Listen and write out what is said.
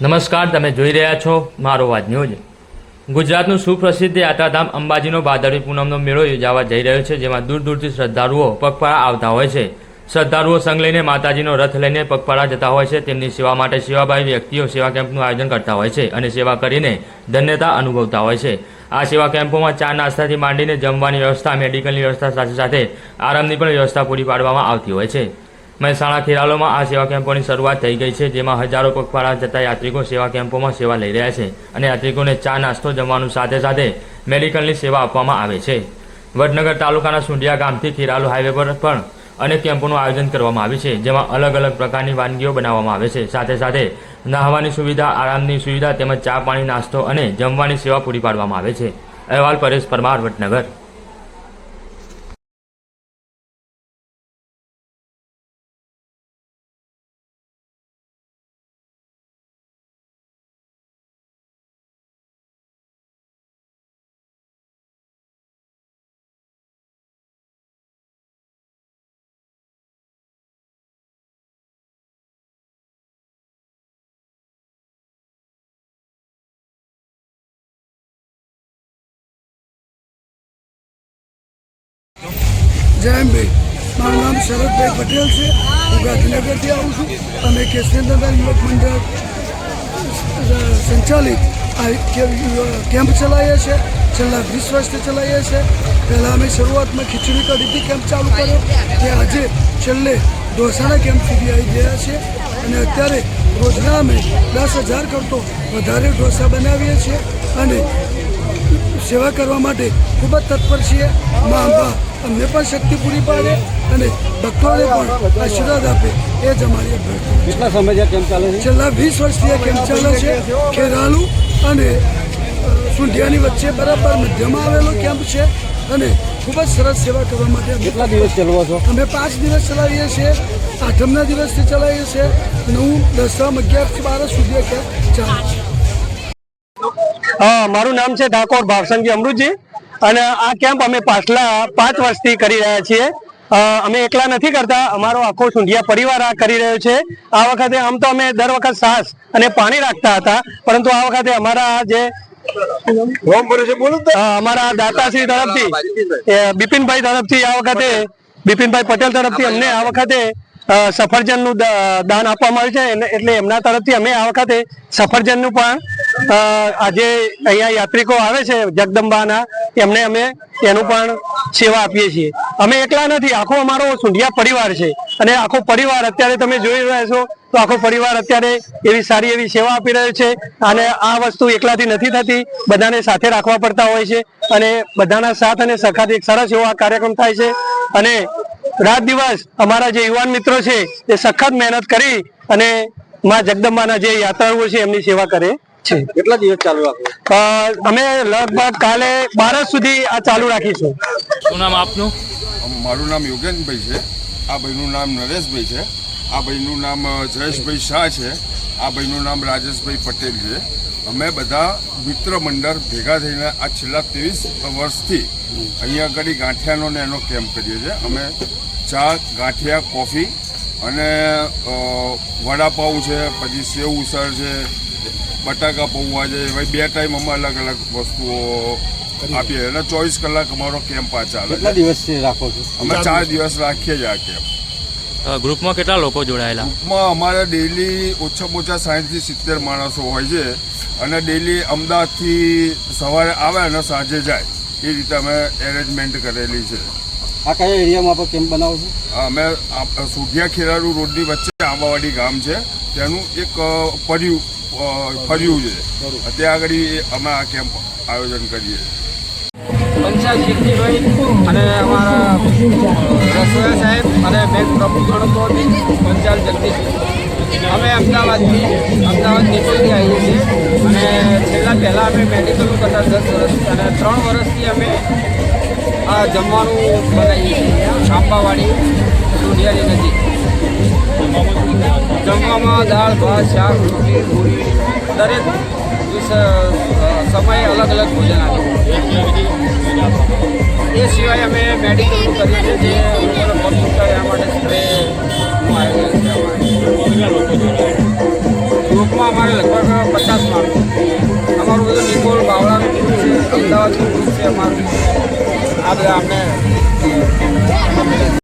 નમસ્કાર, તમે જોઈ રહ્યા છો મારો વાત ન્યૂઝ। ગુજરાતનું સુપ્રસિદ્ધ યાત્રાધામ અંબાજીનો ભાદરવી પૂનમનો મેળો યોજાવા જઈ રહ્યો છે, જેમાં દૂર દૂરથી શ્રદ્ધાળુઓ પગપાળા આવતા હોય છે। શ્રદ્ધાળુઓ સંઘ લઈને માતાજીનો રથ લઈને પગપાળા જતા હોય છે। તેમની સેવા માટે સેવાભાવી વ્યક્તિઓ સેવા કેમ્પનું આયોજન કરતા હોય છે અને સેવા કરીને ધન્યતા અનુભવતા હોય છે। આ સેવા કેમ્પોમાં ચા નાસ્તાથી માંડીને જમવાની વ્યવસ્થા, મેડિકલની વ્યવસ્થા સાથે સાથે આરામની પણ વ્યવસ્થા પૂરી પાડવામાં આવતી હોય છે। મહેસાણા ખેરાલુમાં આ સેવા કેમ્પોની શરૂઆત થઈ ગઈ છે, જેમાં હજારો પગપાળા જતા યાત્રિકો સેવા કેમ્પોમાં સેવા લઈ રહ્યા છે અને યાત્રિકોને ચા નાસ્તો જમવાનું સાથે સાથે મેડિકલની સેવા આપવામાં આવે છે। વડનગર તાલુકાના સુંઢિયા ગામથી ખેરાલુ હાઈવે પર પણ અનેક કેમ્પોનું આયોજન કરવામાં આવ્યું છે, જેમાં અલગ અલગ પ્રકારની વાનગીઓ બનાવવામાં આવે છે। સાથે સાથે નહાવાની સુવિધા, આરામની સુવિધા તેમજ ચા પાણી, નાસ્તો અને જમવાની સેવા પૂરી પાડવામાં આવે છે। અહેવાલ પરેશ પરમાર, વડનગર। જય ભાઈ, મારું નામ શરદભાઈ પટેલ છે। હું ગાંધીનગરથી આવું છું। અમે કેશવેન્દ્રનગર યુવક મંડળ સંચાલિત આ કેમ્પ ચલાવીએ છીએ। છેલ્લા 20 વર્ષથી ચલાવીએ છીએ। પહેલાં અમે શરૂઆતમાં ખીચડી કઢીથી કેમ્પ ચાલુ કર્યો, તે આજે છેલ્લે ઢોસાના કેમ્પ સુધી આવી ગયા છે અને અત્યારે રોજના અમે 10,000 કરતો વધારે ઢોસા બનાવીએ છીએ અને સેવા કરવા માટે ખૂબ જ તત્પર છીએ। મા અંબા અમને પણ શક્તિ પૂરી પાડે અને ભક્તોને પણ આશીર્વાદ આપે, એ જ અમારી અભ્યર્થના। કેટલા સમય કેમ્પ ચાલે છે? છેલ્લા 20 વર્ષથી આ કેમ્પ ચાલે છે। ખેરાલુ અને સુંઢિયાની વચ્ચે બરાબર મધ્યમાં આવેલો કેમ્પ છે અને ખૂબ જ સરસ સેવા કરવા માટે કેટલા દિવસ ચલાવો છો? અમે 5 દિવસ ચલાવીએ છીએ। આઠમના દિવસથી ચલાવીએ છીએ। 9, 10, 11, 12 સુધી કેમ્પ ચાલે છે। મારું નામ છે ઠાકોર ભાવસંગી અમૃતજી અને આ કેમ્પ અમે પાછલા 5 વર્ષથી કરી રહ્યા છીએ। અમે એકલા નથી કરતા, અમારો આખો સુંઢિયા પરિવાર આ કરી રહ્યો છે। આ વખતે આમ તો અમે દર વખત છાશ અને પાણી રાખતા હતા, પરંતુ આ વખતે અમારા જે અમારા દાતાશ્રી તરફથી બિપિનભાઈ તરફથી આ વખતે બિપિનભાઈ પટેલ તરફથી અમને આ વખતે સફરજનનું દાન આપવામાં આવ્યું છે, એટલે એમના તરફથી અમે આ વખતે સફરજનનું પણ આજે અહીંયા યાત્રિકો આવે છે જગદંબાના, એમને અમે એનું પણ સેવા આપીએ છીએ। અમે એકલા નથી, આખો અમારો સુંઢિયા પરિવાર છે અને આખો પરિવાર અત્યારે તમે જોઈ રહ્યા છો તો આખો પરિવાર અત્યારે એવી સારી એવી સેવા આપી રહ્યો છે અને આ વસ્તુ એકલાથી નથી થતી, બધાને સાથે રાખવા પડતા હોય છે અને બધાના સાથ અને સહકારથી એક સરસ એવો આ કાર્યક્રમ થાય છે અને રાત દિવસ અમારા જે યુવાન મિત્રો છે એ સખત મહેનત કરી અને માં જગદંબાના જે યાત્રાળુઓ છે એમની સેવા કરે છે। કેટલા દિવસ ચાલુ રાખો? અમે લગભગ કાલે 12 સુધી આ ચાલુ રાખીશું। શું નામ આપનું? મારું નામ યોગેશભાઈ છે। આ ભાઈનું નામ નરેશભાઈ છે। આ ભાઈનું નામ જયેશભાઈ શાહ છે। આ ભાઈનું નામ રાજેશભાઈ પટેલ છે। અમે બધા મિત્ર મંડળ ભેગા થઈને આ છેલ્લા 23 વર્ષથી અહીંયા આગળ ગાંઠિયાનો ને એનો કેમ્પ કરીએ છીએ। અમે ચા, ગાંઠિયા, કોફી અને વડાપાઉં છે, પછી સેવ ઉસળ છે, બટાકા પૌવા છે, ભાઈ 2 ટાઈમ અમે અલગ અલગ વસ્તુઓ આપીએ અને 24 કલાક અમારો કેમ્પ આ ચાલે। કેટલા દિવસથી રાખો છો? અમે 4 દિવસ રાખીએ છીએ આ કેમ્પ। ગ્રુપમાં કેટલા લોકો જોડાયેલા? ગ્રુપમાં અમારે ડેઈલી ઓછામાં ઓછા 60 થી 70 માણસો હોય છે અને ડેઈલી અમદાવાદથી સવારે આવે અને સાંજે જાય, એ રીતે અમે એરેન્જમેન્ટ કરેલી છે। આ કયા એરિયામાં આપણે કેમ્પ બનાવો છો? અમે સુઢિયા ખેરાલુ રોડની વચ્ચે આંબાવાડી ગામ છે, તેનું એક ફર્યું છે, ત્યાં આગળ અમે આ કેમ્પ આયોજન કરીએ છીએ। પંચાલ કીર્તિભાઈ અને અમારા રસોયા સાહેબ અને બેન પ્રભુગણપતિ પંચાલ જગદીશ, અમે અમદાવાદથી નિકોલથી આવીએ છીએ અને પહેલાં અમે મેડિકલનું કરતા 10 વર્ષ અને 3 વર્ષથી અમે આ જમવાનું બનાવીએ છીએ આંબાવાડી સુંઢિયાની નજીક। જમવામાં દાળ, ભાત, શાક, રોટલી, પૂરી દરેક સમયે અલગ અલગ ભોજન આપીએ। એ સિવાય અમે મેડિકલનું કરીએ છીએ, જે પબ્લિક એના માટે સ્પ્રેનું આયોજન છે। ગ્રુપમાં અમારે લગભગ 50 માણસો. અમારું બધું નિકોલ બાવળાનું ગ્રુપ છે, અમદાવાદનું ગ્રુપ છે અમારું. આ બધા અમને